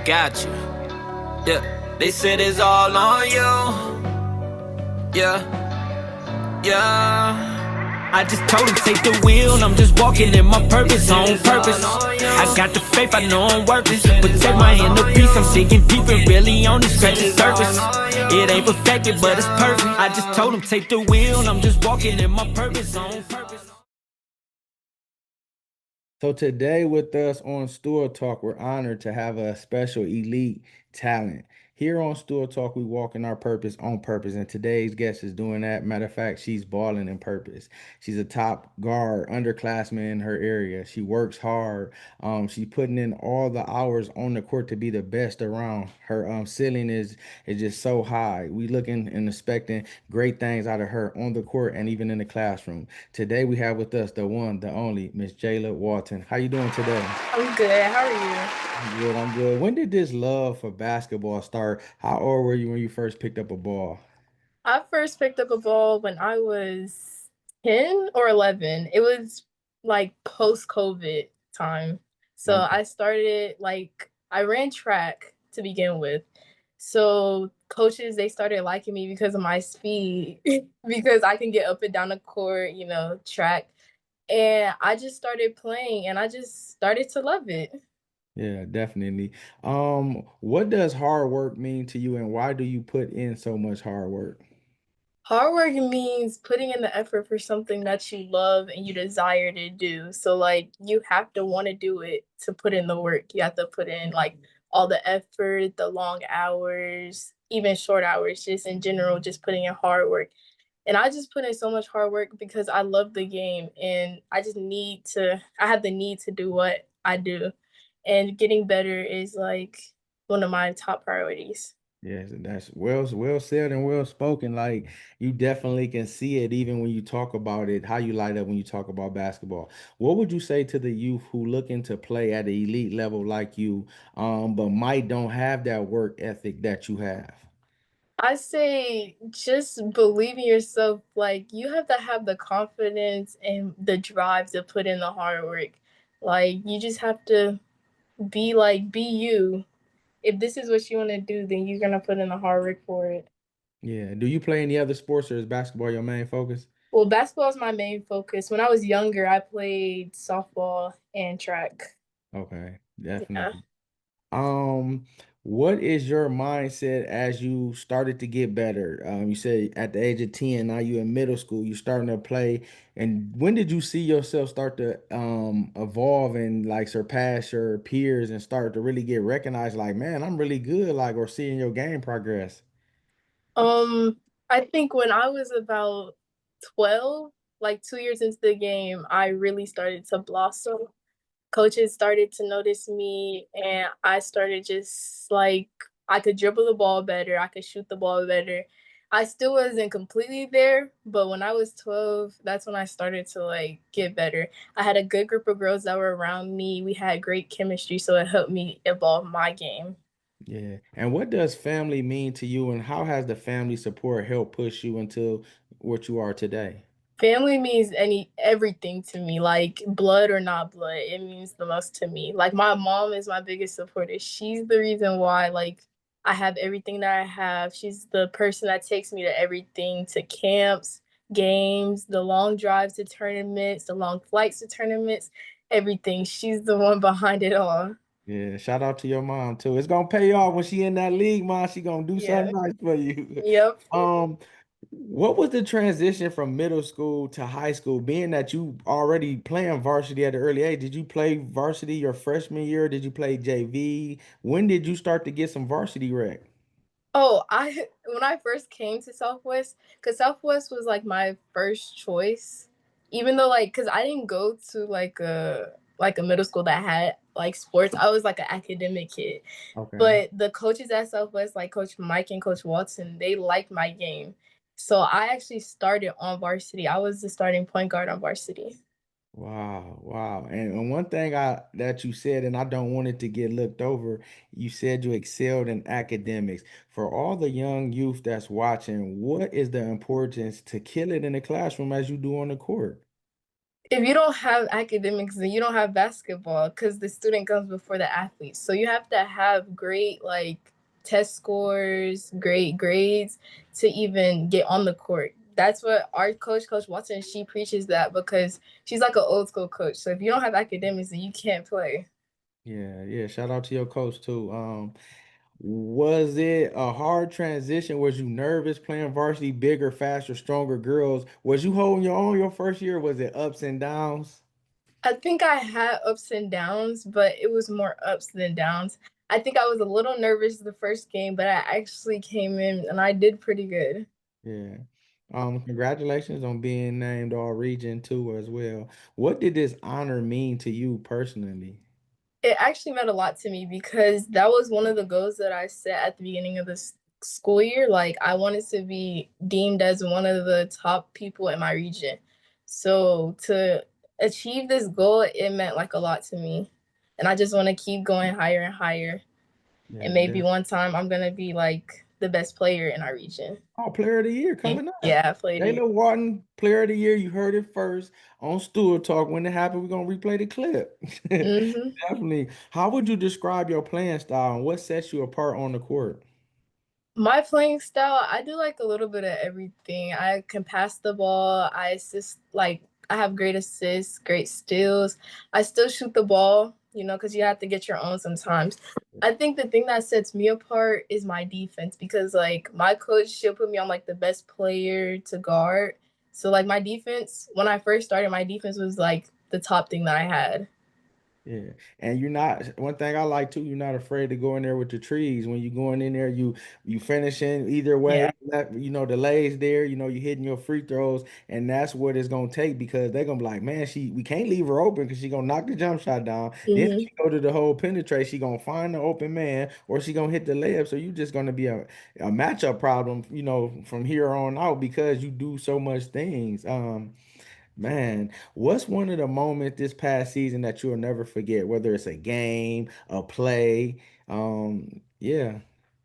got you. Yeah, they said it's all on you. Yeah, yeah. I just told him take the wheel, and I'm just walking in my purpose on purpose. I got the faith, I know I'm worth it. Protect my inner peace, I'm digging deep and really only scratch the surface. It ain't perfected, but it's perfect. I just told him take the wheel, and I'm just walking in my purpose on purpose. So today with us on Stool Talk, we're honored to have a special elite talent. Here on Stool Talk, we walk in our purpose on purpose, and today's guest is doing that. Matter of fact, she's balling in purpose. She's a top guard, underclassman in her area. She works hard. She's putting in all the hours on the court to be the best around. Her ceiling is just so high. We looking and expecting great things out of her on the court and even in the classroom. Today we have with us the one, the only, Miss Jayla Walton. How you doing today? I'm good. How are you? I'm good. I'm good. When did this love for basketball start? How old were you when you first picked up a ball? I first picked up a ball when I was 10 or 11. It was like post COVID time. So Okay. I started I ran track to begin with. So coaches they started liking me because of my speed because I can get up and down the court, track. And I just started playing and I just started to love it. Yeah, definitely. What does hard work mean to you, and why do you put in so much hard work? Hard work means putting in the effort for something that you love and you desire to do. So like you have to want to do it to put in the work. You have to put in like all the effort, the long hours, even short hours, just in general, just putting in hard work. And I just put in so much hard work because I love the game and I have the need to do what I do. And getting better is like one of my top priorities. Yes, that's well said and well spoken. Like you definitely can see it even when you talk about it, how you light up when you talk about basketball. What would you say to the youth who looking to play at an elite level like you, but might don't have that work ethic that you have? I say just believe in yourself. Like you have to have the confidence and the drive to put in the hard work. Like you just have to be you. If this is what you want to do, then you're gonna put in the hard work for it. Yeah. Do you play any other sports or is basketball your main focus? Well, basketball is my main focus. When I was younger, I played softball and track. Okay, Yeah. definitely. Um, what is your mindset as you started to get better? You said at the age of 10, now you in middle school, you starting to play. And when did you see yourself start to evolve and like surpass your peers and start to really get recognized like, man, I'm really good, like, or seeing your game progress? Um, I think when I was about 12, like 2 years into the game, I really started to blossom. Coaches started to notice me and I started just like I could dribble the ball better, I could shoot the ball better. I still wasn't completely there, but when I was 12, that's when I started to like get better. I had a good group of girls that were around me. We had great chemistry, so it helped me evolve my game. Yeah. And what does family mean to you, and how has the family support helped push you into what you are today? Family means everything to me, like blood or not blood. It means the most to me. Like my mom is my biggest supporter. She's the reason why like I have everything that I have. She's the person that takes me to everything, to camps, games, the long drives to tournaments, the long flights to tournaments, everything. She's the one behind it all. Yeah, shout out to your mom too. It's gonna pay off when she in that league, mom. She gonna do Yeah. something nice for you. Yep. Um, what was the transition from middle school to high school? Being that you already playing varsity at an early age, did you play varsity your freshman year? Did you play JV? When did you start to get some varsity rec? Oh, I when I first came to Southwest, because Southwest was like my first choice, even though because I didn't go to like a middle school that had like sports. I was like an academic kid, Okay. but the coaches at Southwest, like Coach Mike and Coach Watson, they liked my game, so I actually started on varsity. I was the starting point guard on varsity. Wow, wow. And one thing I that you said, and I don't want it to get looked over, you said you excelled in academics. For all the young youth that's watching, what is the importance to kill it in the classroom as you do on the court? If you don't have academics, then you don't have basketball because the student comes before the athlete. So you have to have great like test scores, great grades to even get on the court. That's what our coach, Coach Watson, she preaches that because she's like an old school coach. So if you don't have academics, then you can't play. Yeah, yeah. Shout out to your coach too. Was it a hard transition? Was you nervous playing varsity, bigger, faster, stronger girls? Was you holding your own your first year? Was it ups and downs? I think I had ups and downs, but it was more ups than downs. I think I was a little nervous the first game, but I actually came in and I did pretty good. Yeah. Congratulations on being named all region too as well. What did this honor mean to you personally? It actually meant a lot to me because that was one of the goals that I set at the beginning of this school year. Like, I wanted to be deemed as one of the top people in my region. So, to achieve this goal, it meant like a lot to me. And I just want to keep going higher and higher. And Yeah, maybe one time I'm going to be like the best player in our region. oh, player of the year coming up. Yeah, I played it. Jayla Walton, player of the year. You heard it first on Stool Talk. When it happened, we're gonna replay the clip. Hmm. Definitely. How would you describe your playing style and what sets you apart on the court? My playing style, I do like a little bit of everything. I can pass the ball. I assist, like, I have great assists, great steals. I still shoot the ball, because you have to get your own sometimes. I think the thing that sets me apart is my defense because, like, my coach, she'll put me on, like, the best player to guard. So, like, my defense, when I first started, my defense was, like, the top thing that I had. Yeah. And you're not one thing I like too, you're not afraid to go in there with the trees. When you going in there, you finishing either way, Yeah. the lays there, you hitting your free throws, and that's what it's gonna take because they're gonna be like, man, we can't leave her open because she gonna knock the jump shot down. Then if Hmm. she go to the whole penetrate, she gonna find the open man or she gonna hit the layup. So you just gonna be a matchup problem, from here on out because you do so much things. Man, what's one of the moments this past season that you'll never forget, whether it's a game, a play? Yeah,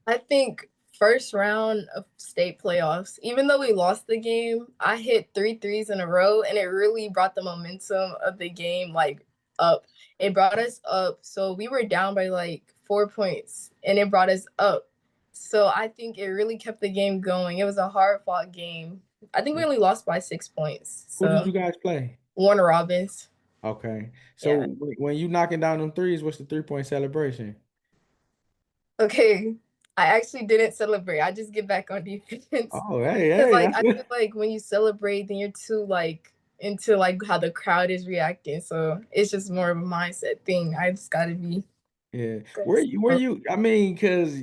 I think first round of state playoffs, even though we lost the game, I hit three threes in a row and it really brought the momentum of the game like up. It brought us up. So we were down by like 4 points and it brought us up. So I think it really kept the game going. It was a hard fought game. I think we yeah. only lost by 6 points. Who did So you guys play? Warner Robins. Okay, so Yeah. when you knocking down them threes, what's the 3-point celebration? Okay. I actually didn't celebrate. I just get back on defense. Oh, hey, Cause hey, like that's I it. feel like when you celebrate, then you're too like into like how the crowd is reacting. So it's just more of a mindset thing. I just gotta be Yeah, good. where you? I mean, because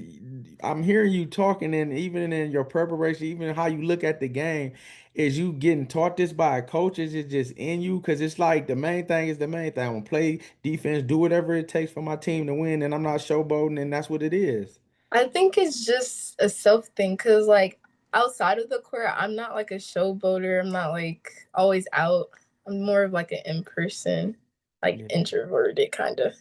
I'm hearing you talking, and even in your preparation, even how you look at the game, is you getting taught this by a coach? Is it just in you? Because it's like the main thing is the main thing. I'm gonna play defense, do whatever it takes for my team to win, and I'm not showboating, and that's what it is. I think it's just a self thing. Cause like outside of the court, I'm not like a showboater. I'm not like always out. I'm more of like an in person, like Yeah, introverted kind of.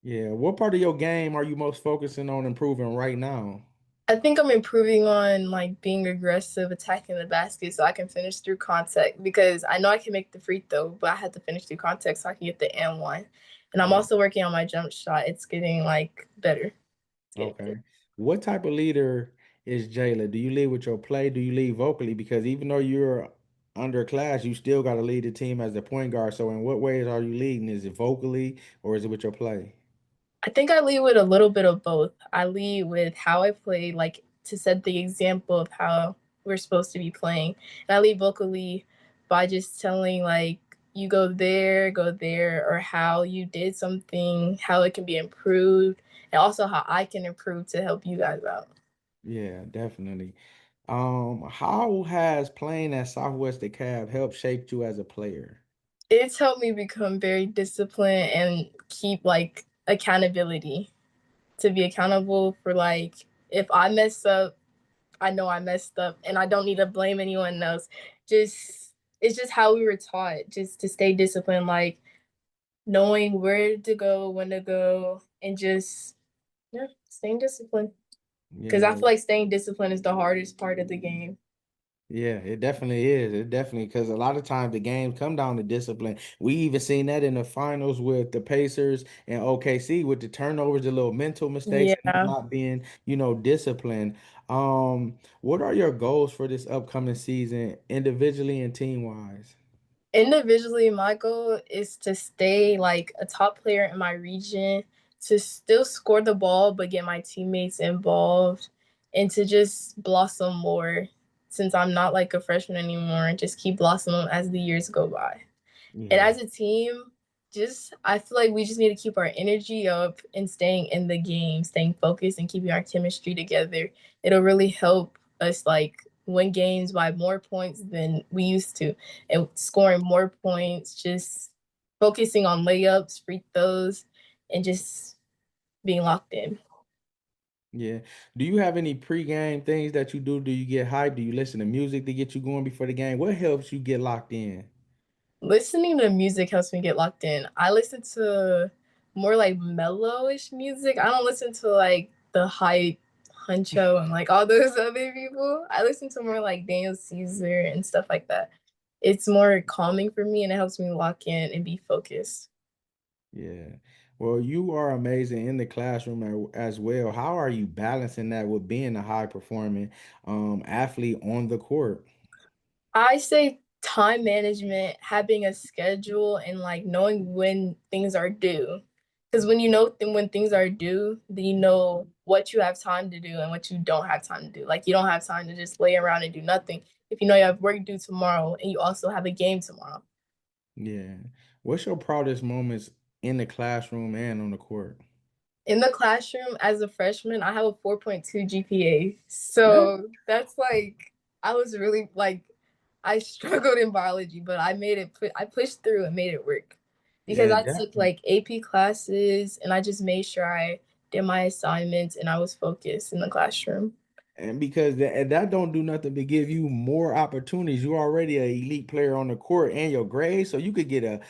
yeah. What part of your game are you most focusing on improving right now? I think I'm improving on like being aggressive, attacking the basket so I can finish through contact because I know I can make the free throw, but I have to finish through contact so I can get the and one. And I'm Yeah. also working on my jump shot. It's getting like better. It's getting Okay. better. What type of leader is Jayla? Do you lead with your play? Do you lead vocally? Because even though you're underclass, you still got to lead the team as the point guard. So in what ways are you leading? Is it vocally or is it with your play? I think I lead with a little bit of both. I lead with how I play, like to set the example of how we're supposed to be playing. And I lead vocally by just telling like you go there, or how you did something, how it can be improved, and also how I can improve to help you guys out. Yeah, definitely. How has playing at Southwest DeKalb helped shape you as a player? It's helped me become very disciplined and keep like accountability to be accountable for like if I mess up, I know I messed up and I don't need to blame anyone else. Just it's just how we were taught just to stay disciplined, like knowing where to go, when to go, and just yeah, staying disciplined. Because I Yeah, feel like staying disciplined is the hardest part of the game. Yeah, it definitely is. It definitely because a lot of times the games come down to discipline. We even seen that in the finals with the Pacers and OKC with the turnovers, the little mental mistakes, and Yeah. not being, disciplined. What are your goals for this upcoming season, individually and team wise? Individually, my goal is to stay like a top player in my region, to still score the ball, but get my teammates involved, and to just blossom more since I'm not like a freshman anymore and just keep blossoming as the years go by. And Yeah. as a team, just I feel like we just need to keep our energy up and staying in the game, staying focused and keeping our chemistry together. It'll really help us like win games by more points than we used to and scoring more points, just focusing on layups, free throws, and just being locked in. Yeah. Do you have any pregame things that you do? Do you get hyped? Do you listen to music to get you going before the game? What helps you get locked in? Listening to music helps me get locked in. I listen to more like mellowish music. I don't listen to like the hype Huncho and like all those other people. I listen to more like Daniel Caesar and stuff like that. It's more calming for me and it helps me lock in and be focused. Yeah. Well, you are amazing in the classroom as well. How are you balancing that with being a high performing athlete on the court? I say time management, having a schedule, and like knowing when things are due. Because when you know when things are due, then you know what you have time to do and what you don't have time to do. Like you don't have time to just lay around and do nothing. If you know you have work due tomorrow and you also have a game tomorrow. Yeah. What's your proudest moments in the classroom and on the court? In the classroom as a freshman, I have a 4.2 GPA. That So that's like I was really like I struggled in biology, but I made it I pushed through and made it work. Because yeah, I that took like AP classes and I just made sure I did my assignments and I was focused in the classroom. and because that don't do nothing but give you more opportunities. You're already an elite player on the court and your grades, so you could get a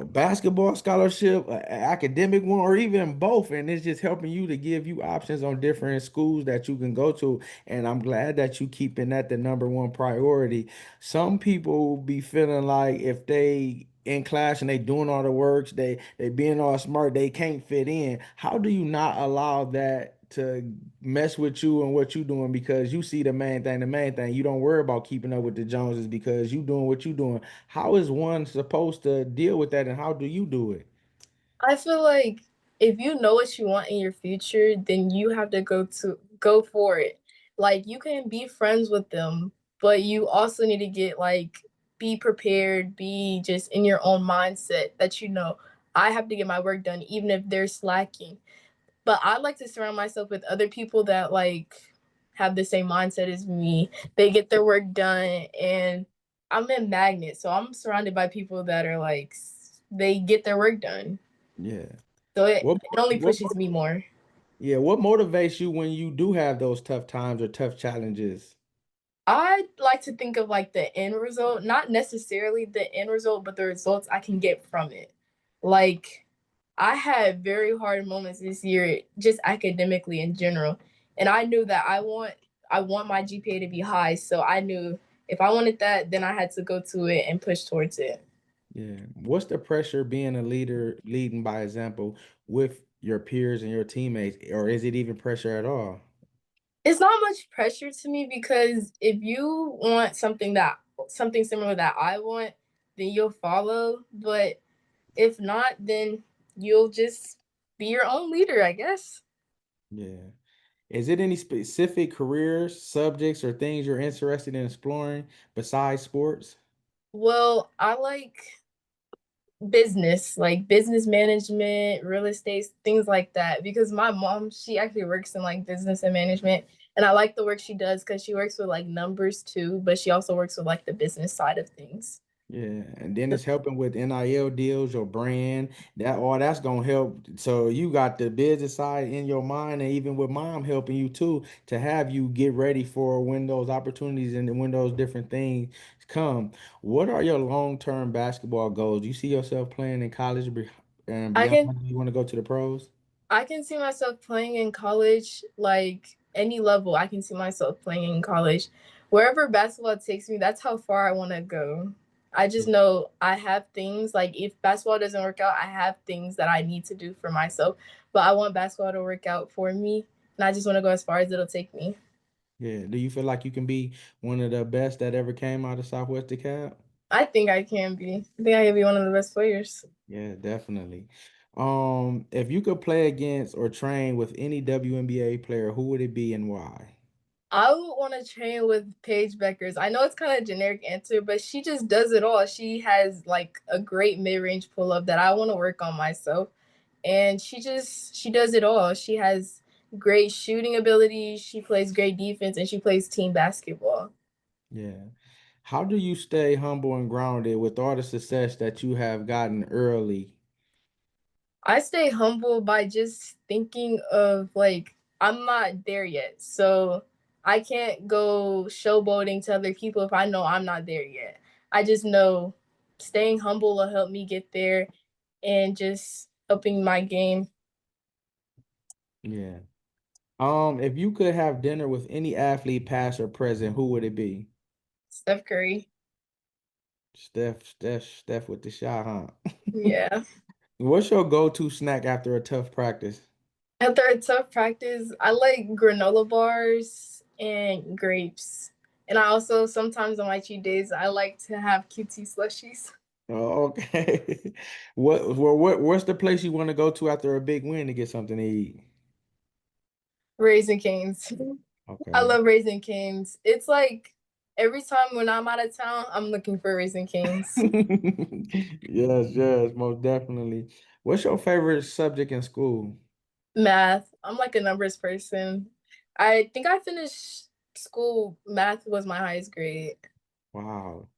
basketball scholarship, an academic one, or even both. And it's just helping you to give you options on different schools that you can go to. And I'm glad that you keeping that the number one priority. Some people be feeling like if they in class and they doing all the works, they being all smart, they can't fit in. How do you not allow that to mess with you and what you doing because you see the main thing, the main thing. You don't worry about keeping up with the Joneses because you doing what you doing. How is one supposed to deal with that and how do you do it? I feel like if you know what you want in your future, then you have to go for it. Like you can be friends with them, but you also need to get like be prepared, be just in your own mindset that you know I have to get my work done even if they're slacking. But I like to surround myself with other people that like have the same mindset as me. They get their work done and I'm a magnet, so I'm surrounded by people that are like they get their work done. Yeah. So What it only what pushes me more. yeah, what motivates you when you do have those tough times or tough challenges? I like to think of like the end result, not necessarily the end result, but the results I can get from it. Like I had very hard moments this year, just academically in general, and I knew that I want my GPA to be high. So I knew if I wanted that, then I had to go to it and push towards it. Yeah. What's the pressure being a leader, leading by example with your peers and your teammates, or is it even pressure at all? It's not much pressure to me because if you want something similar that I want, then you'll follow. But if not, then you'll just be your own leader, I guess. Yeah. Is it any specific careers, subjects, or things you're interested in exploring besides sports? Well, I like business management, real estate, things like that. Because my mom, she actually works in like business and management. And I like the work she does because she works with like numbers too, but she also works with like the business side of things. Yeah, and then it's helping with NIL deals, your brand, that all that's gonna help. So you got the business side in your mind, and even with mom helping you too, to have you get ready for when those opportunities and when those different things come. What are your long-term basketball goals? Do you see yourself playing in college and I beyond? can Do you want to go to the pros? I can see myself playing in college, like any level. I can see myself playing in college. Wherever basketball takes me, that's how far I want to go. I just know I have things like if basketball doesn't work out, I have things that I need to do for myself. But I want basketball to work out for me, and I just want to go as far as it'll take me. Yeah. Do you feel like you can be one of the best that ever came out of Southwest DeKalb? I think I can be. I think I can be one of the best players. Yeah, definitely. If you could play against or train with any WNBA player, who would it be and why? I would want to train with Paige Beckers. I know it's kind of a generic answer, but she just does it all. She has like a great mid range pull up that I want to work on myself. And she does it all. She has great shooting ability, she plays great defense, and she plays team basketball. Yeah. How do you stay humble and grounded with all the success that you have gotten early? I stay humble by just thinking of like I'm not there yet. So I can't go showboating to other people if I know I'm not there yet. I just know staying humble will help me get there and just upping my game. Yeah. If you could have dinner with any athlete, past or present, who would it be? Steph Curry. Steph with the shot, huh? Yeah. What's your go-to snack after a tough practice? After a tough practice, I like granola bars and grapes. And I also sometimes on my cheat days I like to have QT slushies. Oh, okay. What's the place you want to go to after a big win to get something to eat? Raisin Canes. I Okay. love Raisin Canes. It's like every time when I'm out of town, I'm looking for Raisin Canes. Yes, yes, most definitely. What's your favorite subject in school? Math. I'm like a numbers person. I think I finished school, math was my highest grade. Wow.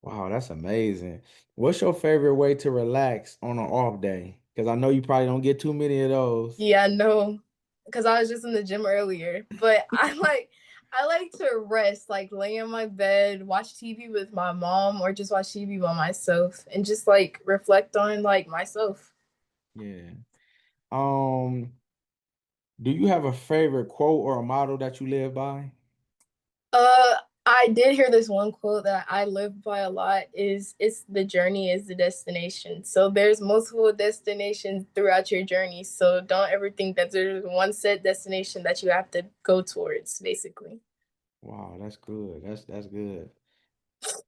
Wow, that's amazing. What's your favorite way to relax on an off day? Because I know you probably don't get too many of those. Yeah, no, because I was just in the gym earlier. But I like to rest, like lay in my bed, watch TV with my mom, or just watch TV by myself, and just like reflect on like myself. Yeah. Um, do you have a favorite quote or a motto that you live by? Uh, I did hear this one quote that I live by a lot is it's the journey is the destination. So there's multiple destinations throughout your journey. So don't ever think that there's one set destination that you have to go towards, basically. Wow, that's good. That's good.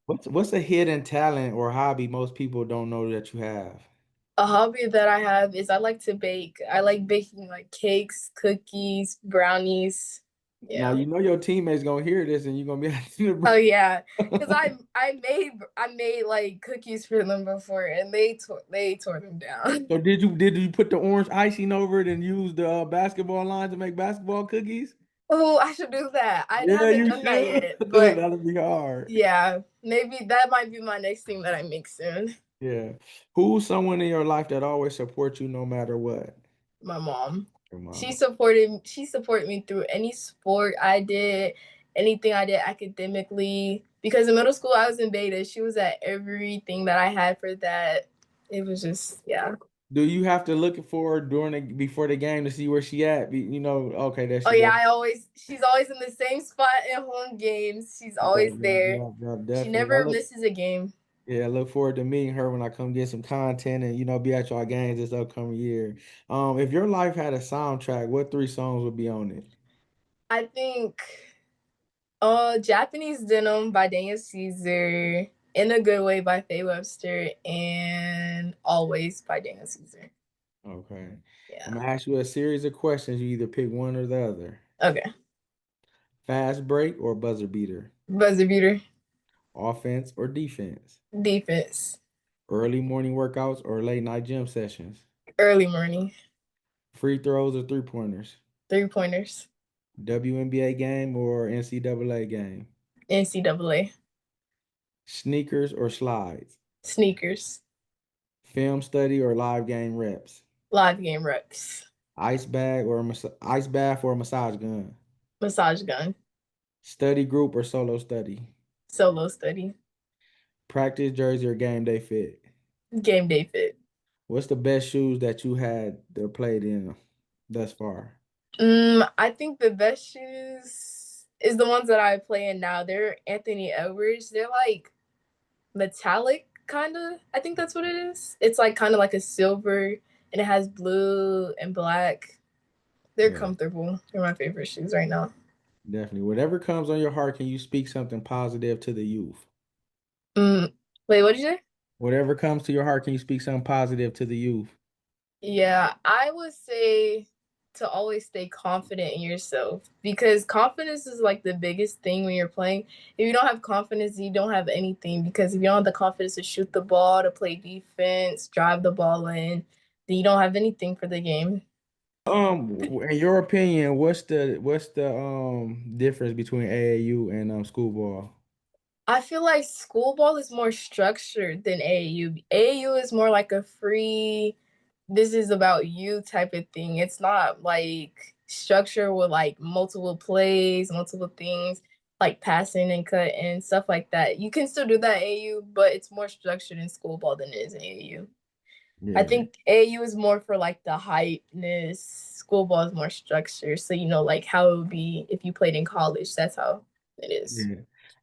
What's a hidden talent or hobby most people don't know that you have? A hobby that I have is I like to bake. I like baking like cakes, cookies, brownies. Now Yeah. you know your teammates gonna hear this and you're gonna be asking Oh to yeah, because bring. I made like cookies for them before, and they tore them down. So did you put the orange icing over it and use the basketball line to make basketball cookies? Oh, I should do that. I Yeah, haven't you done that should. yet, but That'll be hard. yeah, maybe that might be my next thing that I make soon. Yeah. Who's someone in your life that always supports you no matter what? My mom. Your mom. She supported me through any sport I did, anything I did academically. Because in middle school I was in beta. She was at everything that I had for that. It was just yeah. Do you have to look for her before the game to see where she at? Okay, there Oh she yeah, go. she's always in the same spot in home games. She's Yeah, always yeah, there. yeah, yeah, She definitely. never misses a game. I look forward to meeting her when I come get some content and be at y'all games this upcoming year. If your life had a soundtrack, what three songs would be on it? I think Japanese Denim by Daniel Caesar, In a Good Way by Faye Webster, and Always by Daniel Caesar. Okay. I'm Yeah. gonna ask you a series of questions. You either pick one or the other. Okay. Fast break or buzzer beater? Buzzer beater. Offense or defense? Defense. Early morning workouts or late night gym sessions? Early morning. Free throws or three pointers? Three pointers. WNBA game or NCAA game? NCAA. Sneakers or slides? Sneakers. Film study or live game reps? Live game reps. Ice bath or massage gun? Massage gun. Study group or solo study? Solo study. Practice jersey or game day fit? Game day fit. What's the best shoes that you had that played in thus far? I think the best shoes. is the ones that I play in now. They're Anthony Edwards. They're like metallic kind of. I think that's what it is. It's like kind of like a silver and it has blue and black. They're Yeah, comfortable. They're my favorite shoes right now. definitely. Whatever comes on your heart, can you speak something positive to the youth? Mm. Wait, what did you say? Whatever comes to your heart, can you speak something positive to the youth? Yeah, I would say to always stay confident in yourself because confidence is like the biggest thing when you're playing. If you don't have confidence, you don't have anything because if you don't have the confidence to shoot the ball, to play defense, drive the ball in, then you don't have anything for the game. In your opinion, what's the difference between AAU and school ball? I feel like school ball is more structured than AAU. AAU is more like a free, this is about you type of thing. It's not like structure with like multiple plays, multiple things like passing and cut and stuff like that. You can still do that AAU, but it's more structured in school ball than it is in AAU. I Yeah, think AAU is more for like the hypeness. School ball is more structured. So you know like how it would be if you played in college. That's how it is. yeah.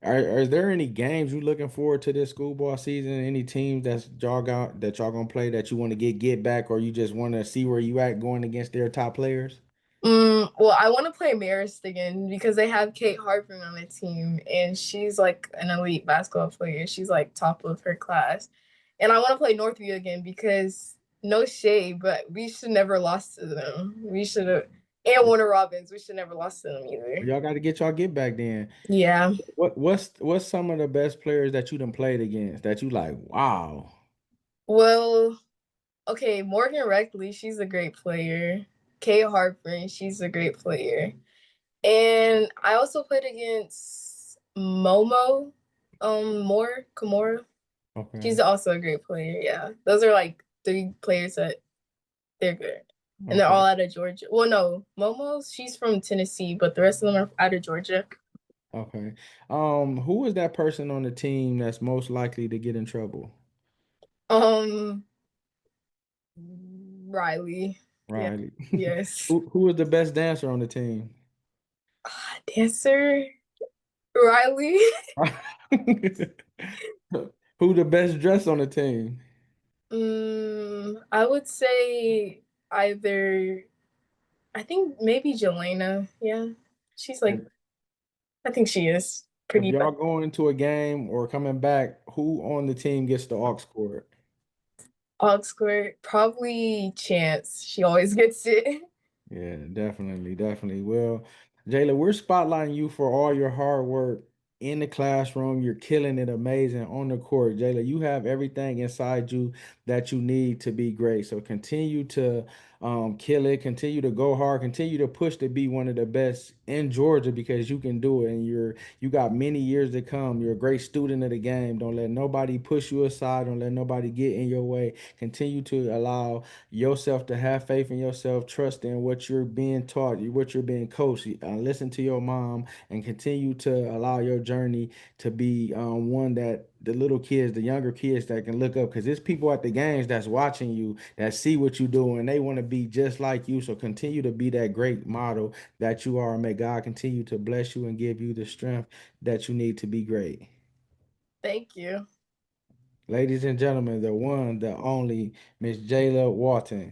Are there any games you looking forward to this school ball season? Any teams that y'all gonna play that you want to get back, or you just want to see where you at going against their top players? Well, I want to play Marist again because they have Kate Harper on the team, and she's like an elite basketball player. She's like top of her class, and I want to play Northview again because no shade, but we should never lost to them. We should have, and Warner Robins. We should never lost to them either. Y'all got to get y'all get back then. Yeah. What's some of the best players that you done played against that you like? Wow. Well, okay, Morgan Reckley, she's a great player. Kate Harper, she's a great player. And I also played against Momo, Moore Kimura. Okay. She's also a great player. Yeah, those are like three players that they're good, and they're Okay. all out of Georgia. Well, no, Momo, she's from Tennessee, but the rest of them are out of Georgia. Okay. Who is that person on the team that's most likely to get in trouble? Um, Riley. Yeah. Riley. Yes. Who is the best dancer on the team? Dancer. Riley. Who the best dressed on the team? I would say either. I think maybe Jelena. Yeah, she's like. And I think she is if pretty bad. y'all going into a game or coming back, who on the team gets the aux cord? Oxford, probably Chance. She always gets it. Yeah, definitely, definitely. Well, Jayla, we're spotlighting you for all your hard work in the classroom. You're killing it amazing on the court. Jayla, you have everything inside you that you need to be great. So continue to kill it, continue to go hard, continue to push to be one of the best in Georgia because you can do it and you got many years to come. You're a great student of the game. Don't let nobody push you aside. Don't let nobody get in your way. Continue to allow yourself to have faith in yourself, trust in what you're being taught, what you're being coached. Listen to your mom and continue to allow your journey to be one that the little kids, the younger kids that can look up because there's people at the games that's watching you that see what you do and they want to be just like you. So continue to be that great model that you are. And may God continue to bless you and give you the strength that you need to be great. Thank you. Ladies and gentlemen, the one, the only Miss Jayla Walton.